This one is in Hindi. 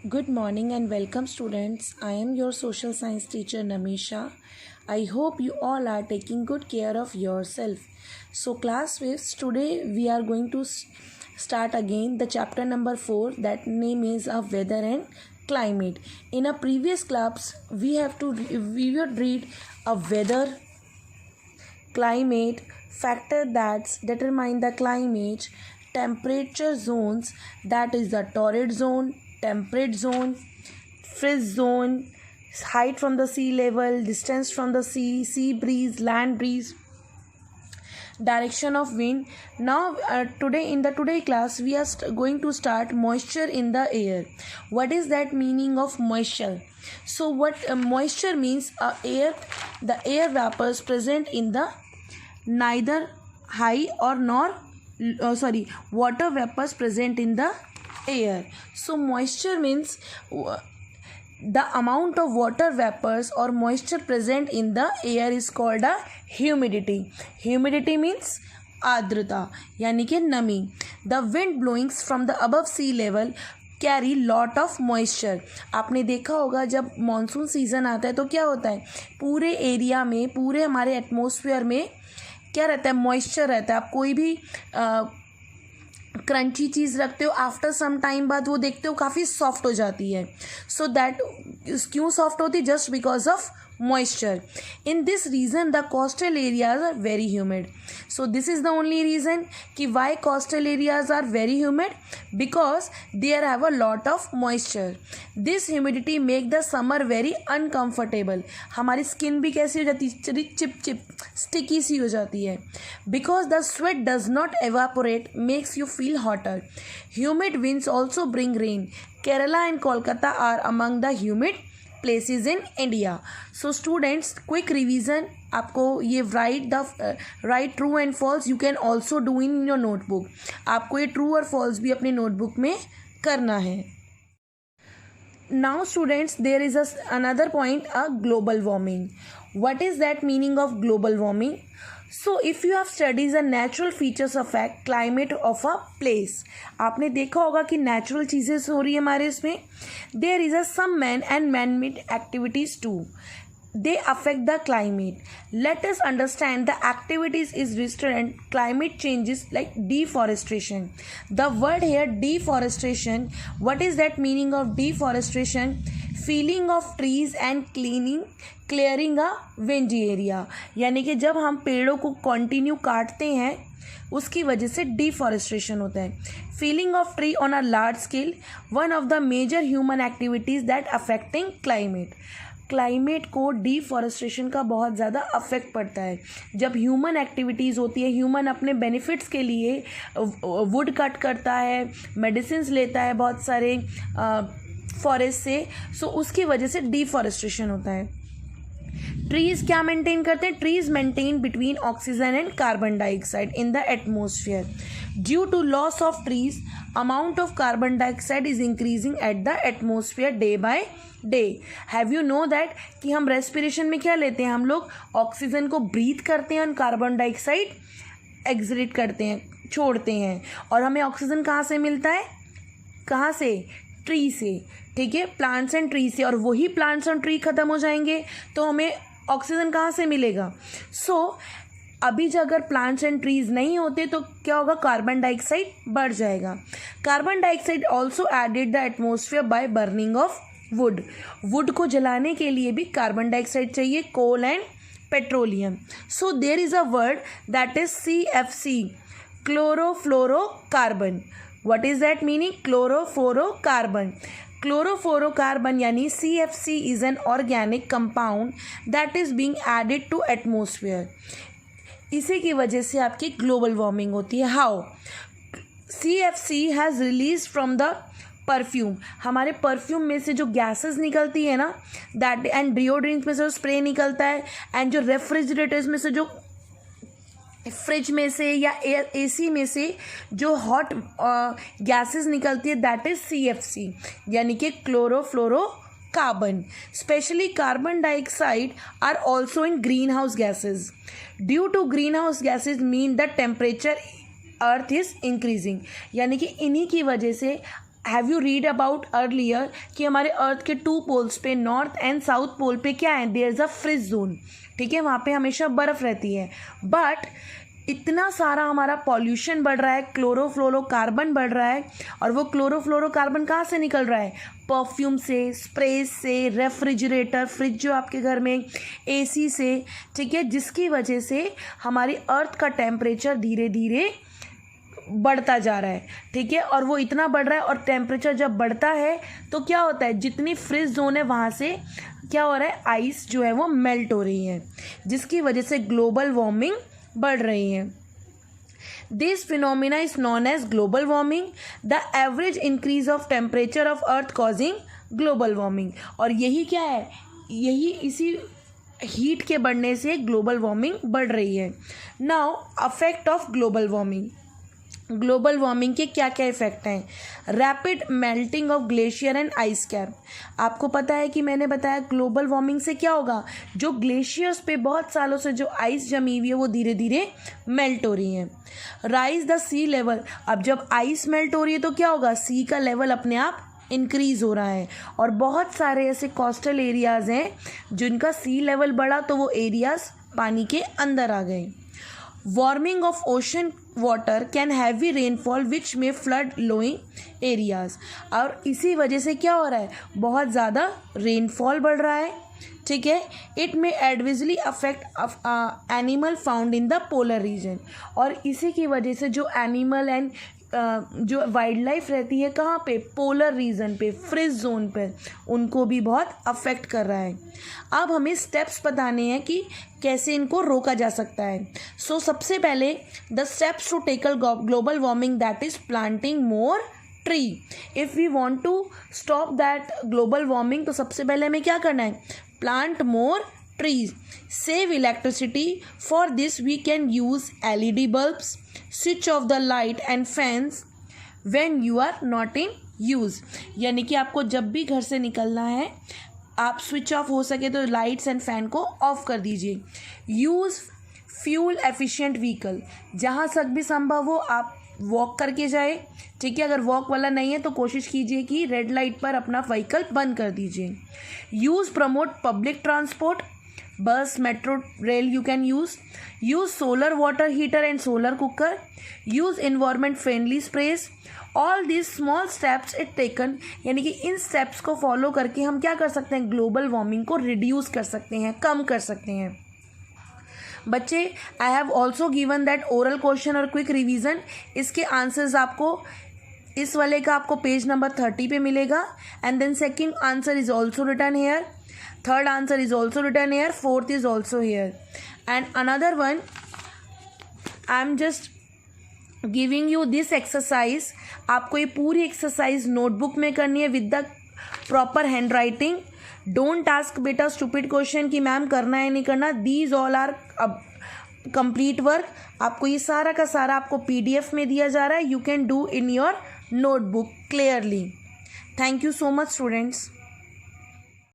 Good morning and welcome, students. I am your social science teacher Namisha. I hope you all are taking good care of yourself. So, class fifth, today we are going to start again the chapter number 4, that name is of weather and climate. In a previous class, we would read a weather, climate, factor that determine the climate, temperature zones, that is the torrid zone, temperate zone, frizz zone, height from the sea level, distance from the sea breeze, land breeze, direction of wind. Now today in the today class we are going to start moisture in the air. What is that meaning of moisture? So what moisture means, the air vapors present in the neither high or water vapors present in the air. So moisture means the amount of water vapors or moisture present in the air is called a humidity. Humidity means आर्द्रता यानी कि नमी. The wind blowing from the above sea level carry lot of moisture. आपने देखा होगा जब मानसून सीज़न आता है तो क्या होता है, पूरे एरिया में, पूरे हमारे एटमॉस्फेयर में क्या रहता है, मॉइस्चर रहता है. आप कोई भी क्रंची चीज़ रखते हो, आफ्टर सम टाइम बाद वो देखते हो काफ़ी सॉफ्ट हो जाती है. सो दैट क्यों सॉफ्ट होती, just because of moisture. In this reason the coastal areas are very humid. So this is the only reason कि why coastal areas are very humid, because there have a lot of moisture. This humidity make the summer very uncomfortable. हमारी स्किन भी कैसी हो जाती है, चिप स्टिकी सी हो जाती है. Because the sweat does not evaporate makes you feel hotter. Humid winds also bring rain. Kerala and Kolkata are among the humid places in India. So students, quick revision. आपको ये write true and false you can also do in your notebook. आपको ये true और false भी अपने notebook में करना है. Now students, there is another point, a global warming. What is that meaning of global warming? So if you have studied the natural features of a climate of a place, आपने देखा होगा कि natural चीज़ें हो रही है हमारे इसमें. There is some man and man-made activities too. They affect the climate. Let us understand the activities is restrained climate changes like deforestation. The word here deforestation, what is that meaning of deforestation? Feeling of trees and clearing a windy area. यानी कि जब हम पेड़ों को कंटिन्यू काटते हैं उसकी वजह से डिफॉरेस्टेशन होता है. Feeling of tree on a large scale, one of the major human activities that affecting climate. Climate को डिफॉरेस्टेशन का बहुत ज़्यादा अफेक्ट पड़ता है. जब ह्यूमन एक्टिविटीज़ होती है, ह्यूमन अपने बेनिफिट्स के लिए वुड कट करता है, मेडिसिन्स लेता है बहुत सारे फॉरेस्ट से, सो उसकी वजह से डिफॉरेस्टेशन होता है. ट्रीज़ क्या मेंटेन करते हैं, trees maintain between oxygen and carbon dioxide in the atmosphere. Due to loss of trees amount of carbon dioxide is increasing at the atmosphere day by day. Have you know that कि हम रेस्पिरेशन में क्या लेते हैं, हम लोग ऑक्सीजन को ब्रीथ करते हैं और कार्बन डाइऑक्साइड एक्सरेट करते हैं, छोड़ते हैं. और हमें ऑक्सीजन कहाँ से मिलता है, कहाँ से, ट्री से. ठीक है, प्लांट्स एंड ट्री से. और वही प्लांट्स एंड ट्री ख़त्म हो जाएंगे तो हमें ऑक्सीजन कहाँ से मिलेगा. सो अभी जो अगर प्लांट्स एंड ट्रीज़ नहीं होते तो क्या होगा, कार्बन डाइऑक्साइड बढ़ जाएगा. Carbon dioxide also added the atmosphere by burning of wood. Wood को जलाने के लिए भी कार्बन डाइऑक्साइड चाहिए, coal and petroleum. So there is a word that is CFC, chlorofluorocarbon. What is that meaning? Chlorofluorocarbon. Chlorofluorocarbon यानी CFC is an organic compound that is being added to atmosphere. इसी की वजह से आपकी ग्लोबल वार्मिंग होती है. How? CFC has released from the perfume. हमारे परफ्यूम में से जो गैसेस निकलती है ना, दैट एंड डिओड्रेंट में से जो स्प्रे निकलता है, एंड जो रेफ्रिजरेटर्स में से, जो फ्रिज में से या AC में से जो हॉट गैसेस निकलती है, दैट इज CFC यानी कि chlorofluorocarbon. Specially carbon dioxide are also in greenhouse gases. Due to greenhouse gases mean the temperature earth is increasing. यानी कि इन्हीं की वजह से have you read about earlier कि हमारे अर्थ के 2 पोल्स पे, नॉर्थ एंड साउथ पोल पे क्या है, there is a fridge zone, ठीक है, वहाँ पे हमेशा बर्फ़ रहती है. बट इतना सारा हमारा पॉल्यूशन बढ़ रहा है, क्लोरोफ्लोरोकार्बन बढ़ रहा है, और वो क्लोरोफ्लोरोकार्बन कहाँ से निकल रहा है, परफ्यूम से, स्प्रे से, रेफ्रिजरेटर, फ्रिज जो आपके घर में, एसी से, ठीक है, जिसकी वजह से हमारी अर्थ का टेम्परेचर धीरे धीरे बढ़ता जा रहा है, ठीक है, और वो इतना बढ़ रहा है, और टेम्परेचर जब बढ़ता है तो क्या होता है, जितनी फ्रिज जोन है वहाँ से क्या हो रहा है, आइस जो है वो मेल्ट हो रही है, जिसकी वजह से ग्लोबल वार्मिंग बढ़ रही है. This phenomena is known as global warming, the average increase of temperature of earth causing global warming. और यही क्या है, यही इसी हीट के बढ़ने से ग्लोबल वार्मिंग बढ़ रही है. Now affect of global warming. Global warming के क्या क्या इफ़ेक्ट हैं. Rapid melting of glacier and ice cap. आपको पता है कि मैंने बताया ग्लोबल वार्मिंग से क्या होगा, जो ग्लेशियर्स पे बहुत सालों से जो आइस जमी हुई है वो धीरे धीरे मेल्ट हो रही है. Rise the sea level. अब जब आइस मेल्ट हो रही है तो क्या होगा, सी का लेवल अपने आप इंक्रीज़ हो रहा है, और बहुत सारे ऐसे कोस्टल एरियाज़ हैं जिनका सी लेवल बढ़ा तो वो एरियाज़ पानी के अंदर आ गए. Warming of ocean water can heavy rainfall which में फ्लड लोइंग एरियाज़. और इसी वजह से क्या हो रहा है, बहुत ज़्यादा रेनफॉल बढ़ रहा है, ठीक है. इट में adversely affect animal found in the polar region. और इसी की वजह से जो एनिमल एंड जो वाइल्ड लाइफ रहती है कहाँ पे, पोलर रीजन पे, फ्रिज जोन पे, उनको भी बहुत अफेक्ट कर रहा है. अब हमें स्टेप्स बताने हैं कि कैसे इनको रोका जा सकता है. सो सबसे पहले the steps to tackle global warming, that is planting more tree. If we want to stop that global warming, तो सबसे पहले हमें क्या करना है, plant more trees. Save electricity. For this we can use LED bulbs. Switch off the light and fans when you are not in use. यानी कि आपको जब भी घर से निकलना है आप स्विच ऑफ हो सके तो लाइट्स एंड फैन को ऑफ कर दीजिए. Use fuel efficient vehicle. जहाँ तक भी संभव हो आप वॉक करके जाए, ठीक है. अगर वॉक वाला नहीं है तो कोशिश कीजिए कि रेड लाइट पर अपना व्हीकल बंद कर दीजिए. Use promote public transport. Bus, metro, rail you can use. Use solar water heater and solar cooker. Use environment friendly sprays. All these small steps it taken, यानी कि इन स्टेप्स को फॉलो करके हम क्या कर सकते हैं, ग्लोबल वार्मिंग को रिड्यूस कर सकते हैं, कम कर सकते हैं. बच्चे, I have also given that oral question और क्विक रिवीजन. इसके आंसर्स आपको इस वाले का आपको पेज नंबर 30 पे मिलेगा. And then second answer is also written here. Third answer is also written here. Fourth is also here. And another one, I am just giving you this exercise. आपको ये पूरी एक्सरसाइज नोटबुक में करनी है with the proper handwriting. Don't ask बेटा स्टूपिड क्वेश्चन कि मैम करना है नहीं करना. These all are complete work. आपको ये सारा का सारा आपको PDF में दिया जा रहा है. You can do in your notebook clearly. Thank you so much students.